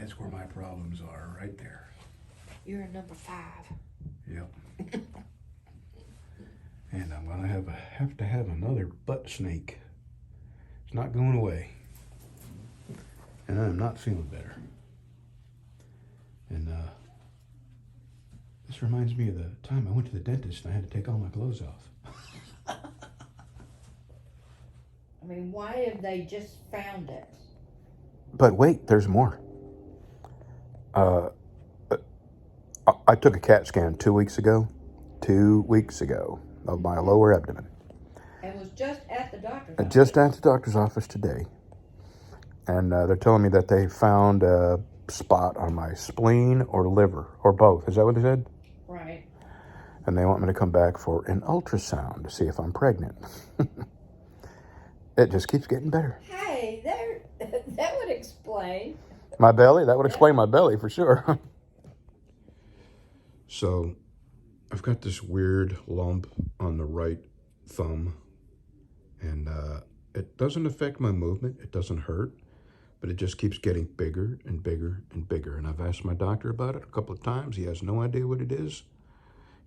That's where my problems are, right there. You're a number 5. Yep. And I'm gonna have to have another butt snake. It's not going away, and I'm not feeling better. And this reminds me of the time I went to the dentist and I had to take all my clothes off. I mean, why have they just found it? But wait, there's more. I took a CAT scan 2 weeks ago. 2 weeks ago of my lower abdomen. And was just at the doctor's office. Just at the doctor's office today. And they're telling me that they found a spot on my spleen or liver, or both. Is that what they said? Right. And they want me to come back for an ultrasound to see if I'm pregnant. It just keeps getting better. Hey, that would explain. My belly? That would explain my belly for sure. So, I've got this weird lump on the right thumb. And it doesn't affect my movement. It doesn't hurt. But it just keeps getting bigger and bigger and bigger. And I've asked my doctor about it a couple of times. He has no idea what it is.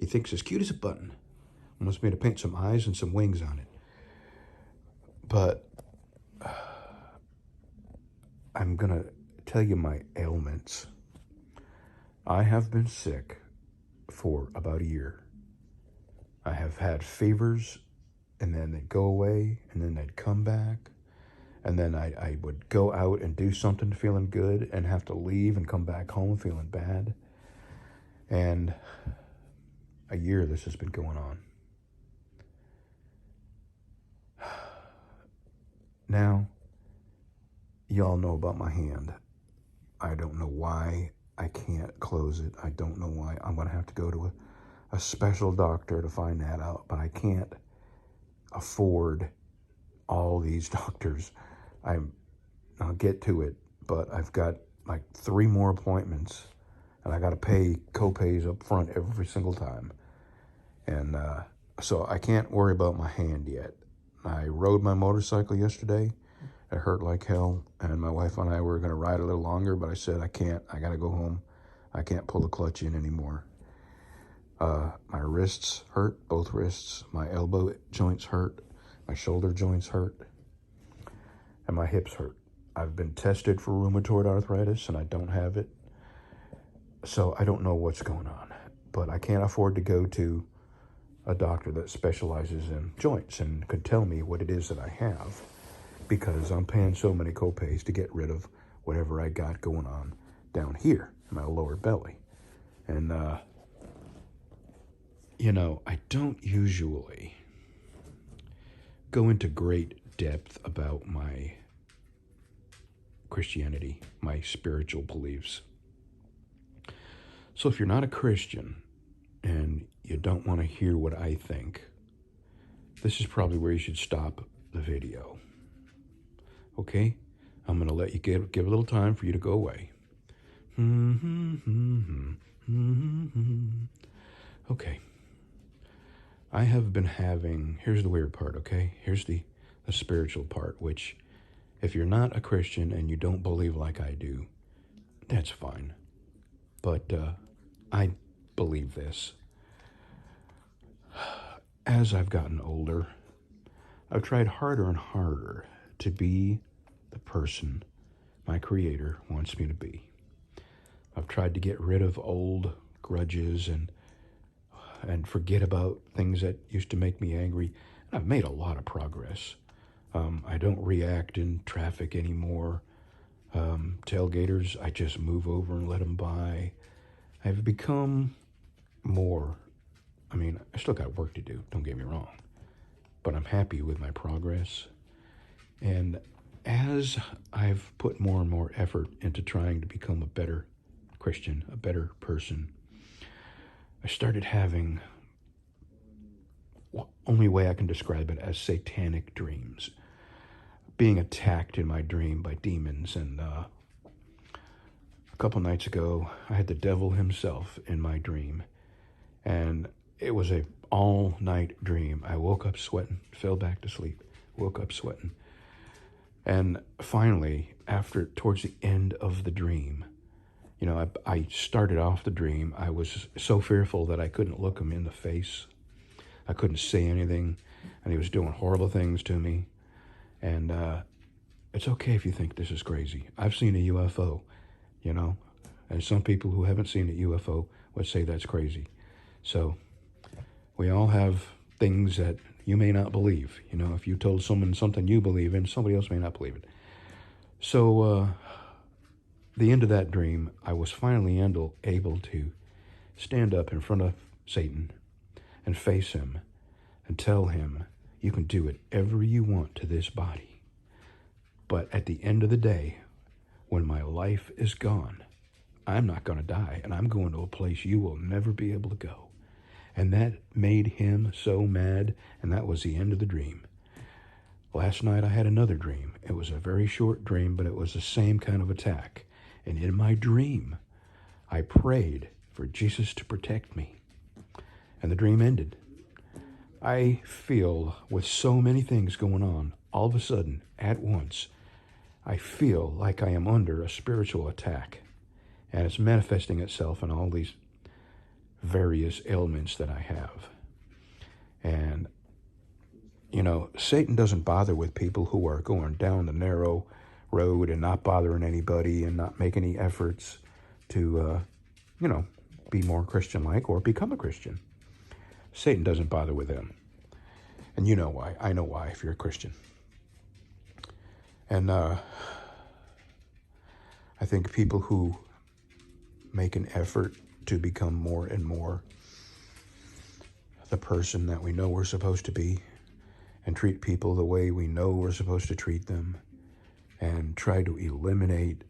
He thinks it's cute as a button. Wants me to paint some eyes and some wings on it. But I'm going to tell you my ailments. I have been sick for about a year. I have had fevers, and then they'd go away, and then they'd come back. And then I would go out and do something feeling good and have to leave and come back home feeling bad. And a year this has been going on. Now, y'all know about my hand. I don't know why I can't close it. I don't know why. I'm going to have to go to a special doctor to find that out. But I can't afford all these doctors. I'll get to it, but I've got like 3 more appointments, and I got to pay co-pays up front every single time. And so I can't worry about my hand yet. I rode my motorcycle yesterday. It hurt like hell, and my wife and I were going to ride a little longer, but I said, I can't. I got to go home. I can't pull the clutch in anymore. My wrists hurt, both wrists. My elbow joints hurt. My shoulder joints hurt. And my hips hurt. I've been tested for rheumatoid arthritis, and I don't have it. So I don't know what's going on. But I can't afford to go to a doctor that specializes in joints and could tell me what it is that I have, because I'm paying so many co-pays to get rid of whatever I got going on down here in my lower belly. And, I don't usually go into great depth about my Christianity, my spiritual beliefs. So if you're not a Christian and you don't want to hear what I think, this is probably where you should stop the video. Okay? I'm going to let you give a little time for you to go away. Okay. I have been having, here's the weird part, okay? Here's the spiritual part, which if you're not a Christian and you don't believe like I do, that's fine. But I believe this. As I've gotten older, I've tried harder and harder to be the person my Creator wants me to be. I've tried to get rid of old grudges and forget about things that used to make me angry. I've made a lot of progress. I don't react in traffic anymore. Tailgaters, I just move over and let them by. I've become more, I still got work to do, don't get me wrong, but I'm happy with my progress. And as I've put more and more effort into trying to become a better Christian, a better person, I started having, only way I can describe it, as satanic dreams. Being attacked in my dream by demons. And a couple nights ago, I had the devil himself in my dream. And it was a all-night dream. I woke up sweating, fell back to sleep, woke up sweating. And finally, towards the end of the dream, You know, I started off the dream. I was so fearful that I couldn't look him in the face. I couldn't say anything, and he was doing horrible things to me. And it's okay if you think this is crazy. I've seen a UFO, you know, and some people who haven't seen a UFO would say that's crazy. So we all have things that you may not believe. You know, if you told someone something you believe in, somebody else may not believe it. So the end of that dream, I was finally able to stand up in front of Satan and face him and tell him, you can do whatever you want to this body. But at the end of the day, when my life is gone, I'm not going to die, and I'm going to a place you will never be able to go. And that made him so mad, and that was the end of the dream. Last night I had another dream. It was a very short dream, but it was the same kind of attack. And in my dream, I prayed for Jesus to protect me. And the dream ended. I feel with so many things going on, all of a sudden, at once, I feel like I am under a spiritual attack. And it's manifesting itself in all these various ailments that I have. And, you know, Satan doesn't bother with people who are going down the narrow road and not bothering anybody and not making any efforts to, you know, be more Christian-like or become a Christian. Satan doesn't bother with them. And you know why. I know why, if you're a Christian. And I think people who make an effort to become more and more the person that we know we're supposed to be and treat people the way we know we're supposed to treat them and try to eliminate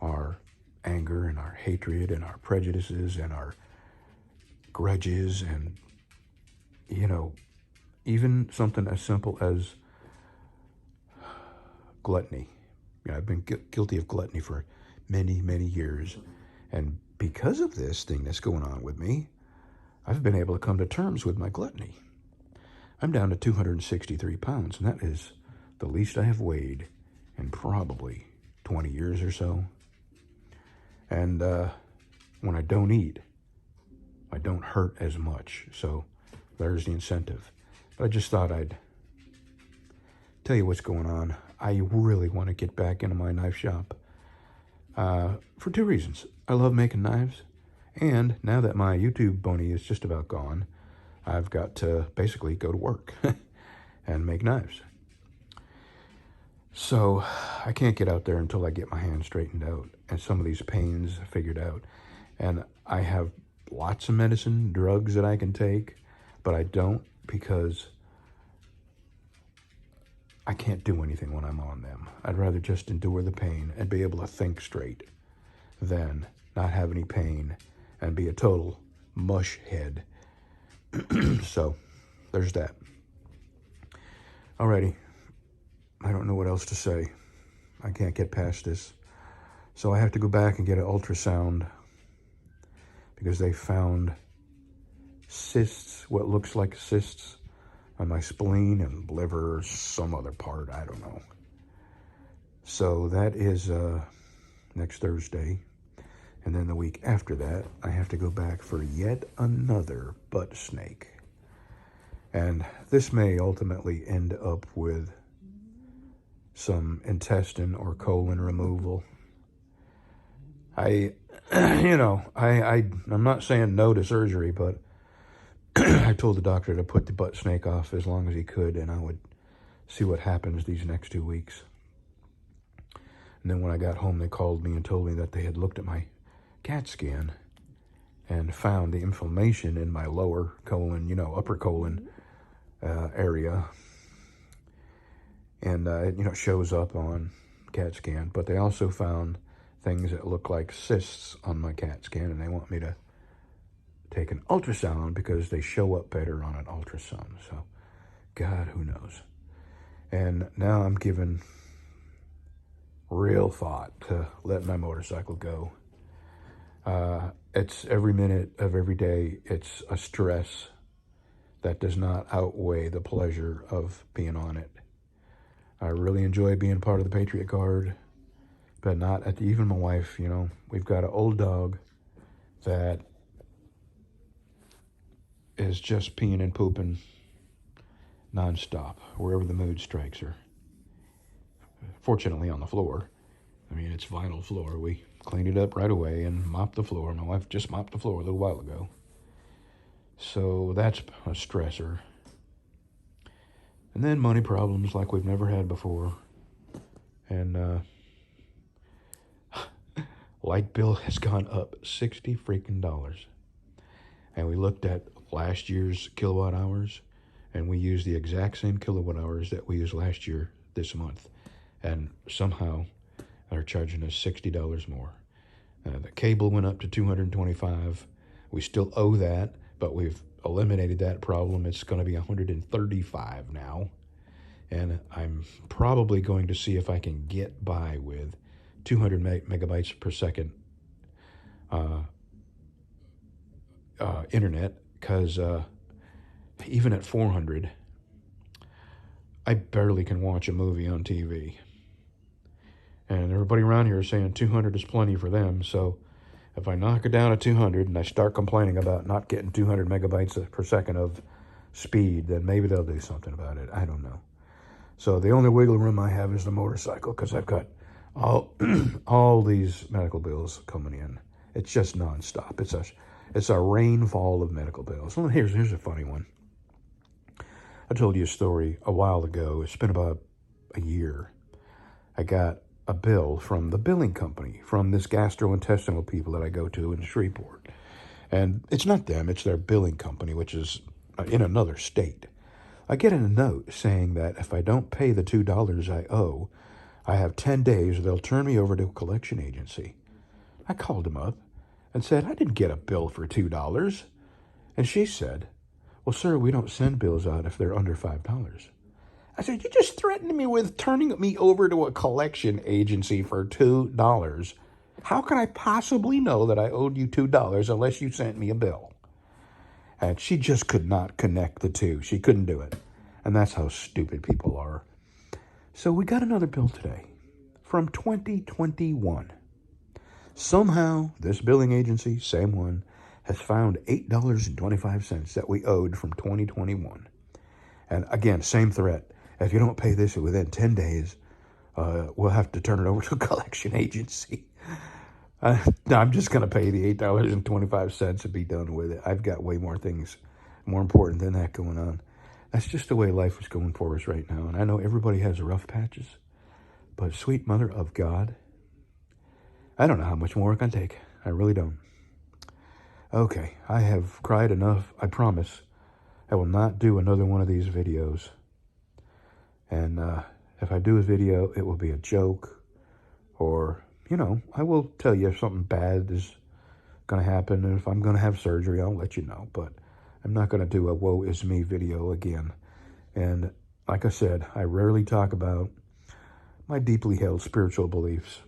our anger and our hatred and our prejudices and our grudges and, you know, even something as simple as gluttony. You know, I've been guilty of gluttony for many, many years. And because of this thing that's going on with me, I've been able to come to terms with my gluttony. I'm down to 263 pounds, and that is the least I have weighed in probably 20 years or so. And when I don't eat, I don't hurt as much. So there's the incentive. But I just thought I'd tell you what's going on. I really want to get back into my knife shop for two reasons. I love making knives, and now that my YouTube money is just about gone, I've got to basically go to work and make knives. So I can't get out there until I get my hands straightened out and some of these pains figured out. And I have lots of medicine, drugs that I can take, but I don't because I can't do anything when I'm on them. I'd rather just endure the pain and be able to think straight than not have any pain and be a total mush head. So there's that. Alrighty. I don't know what else to say. I can't get past this. So I have to go back and get an ultrasound because they found cysts, what looks like cysts, on my spleen and liver or some other part. I don't know. So that is next Thursday. And then the week after that, I have to go back for yet another butt snake. And this may ultimately end up with some intestine or colon removal. I'm not saying no to surgery, but I told the doctor to put the butt snake off as long as he could, and I would see what happens these next 2 weeks. And then when I got home, they called me and told me that they had looked at my CAT scan and found the inflammation in my lower colon, upper colon area. And it shows up on CAT scan. But they also found things that look like cysts on my CAT scan, and they want me to take an ultrasound because they show up better on an ultrasound. So, God, who knows? And now I'm giving real thought to let my motorcycle go. It's every minute of every day. It's a stress that does not outweigh the pleasure of being on it. I really enjoy being part of the Patriot Guard, but not at the, even my wife, we've got an old dog that is just peeing and pooping nonstop, wherever the mood strikes her. Fortunately, on the floor. I mean, it's vinyl floor. We cleaned it up right away and mopped the floor. My wife just mopped the floor a little while ago. So that's a stressor. And then money problems like we've never had before. And light bill has gone up $60 freaking dollars. And we looked at last year's kilowatt hours, and we used the exact same kilowatt hours that we used last year this month. And somehow they're charging us $60 more. The cable went up to $225. We still owe that, but we've eliminated that problem. It's going to be $135 now. And I'm probably going to see if I can get by with 200 megabytes per second internet, because even at 400, I barely can watch a movie on TV. And everybody around here is saying 200 is plenty for them. So if I knock it down to 200 and I start complaining about not getting 200 megabytes per second of speed, then maybe they'll do something about it. I don't know. So the only wiggle room I have is the motorcycle, because I've got all these medical bills coming in. It's just nonstop. It's a rainfall of medical bills. Well, here's a funny one. I told you a story a while ago. It's been about a year. I got a bill from the billing company, from this gastrointestinal people that I go to in Shreveport. And it's not them, it's their billing company, which is in another state. I get a note saying that if I don't pay the $2 I owe, I have 10 days or they'll turn me over to a collection agency. I called them up and said, I didn't get a bill for $2. And she said, well, sir, we don't send bills out if they're under $5. I said, you just threatened me with turning me over to a collection agency for $2. How can I possibly know that I owed you $2 unless you sent me a bill? And she just could not connect the two. She couldn't do it. And that's how stupid people are. So we got another bill today from 2021. Somehow, this billing agency, same one, has found $8.25 that we owed from 2021. And again, same threat. If you don't pay this within 10 days, we'll have to turn it over to a collection agency. I'm just going to pay the $8.25 and be done with it. I've got way more things more important than that going on. That's just the way life is going for us right now. And I know everybody has rough patches, but sweet mother of God, I don't know how much more I can take. I really don't. Okay, I have cried enough. I promise I will not do another one of these videos. And if I do a video, it will be a joke, or, I will tell you if something bad is going to happen. And if I'm going to have surgery, I'll let you know. But I'm not going to do a woe is me video again. And like I said, I rarely talk about my deeply held spiritual beliefs.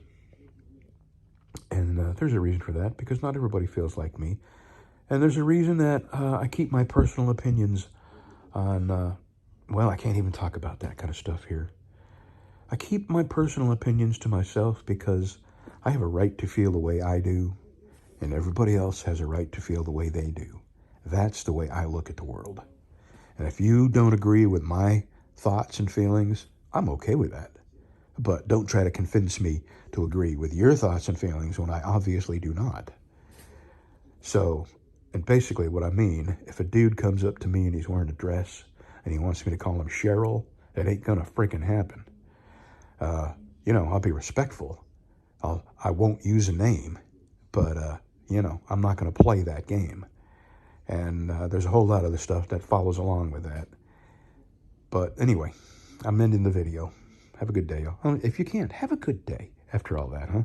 And there's a reason for that, because not everybody feels like me. And there's a reason that I keep my personal opinions on, well, I can't even talk about that kind of stuff here. I keep my personal opinions to myself because I have a right to feel the way I do, and everybody else has a right to feel the way they do. That's the way I look at the world. And if you don't agree with my thoughts and feelings, I'm okay with that. But don't try to convince me to agree with your thoughts and feelings when I obviously do not. So, and basically what I mean, if a dude comes up to me and he's wearing a dress and he wants me to call him Cheryl, that ain't gonna freaking happen. I'll be respectful. I won't use a name, but, I'm not gonna play that game. And there's a whole lot of the stuff that follows along with that. But anyway, I'm ending the video. Have a good day, y'all. If you can't, have a good day after all that, huh?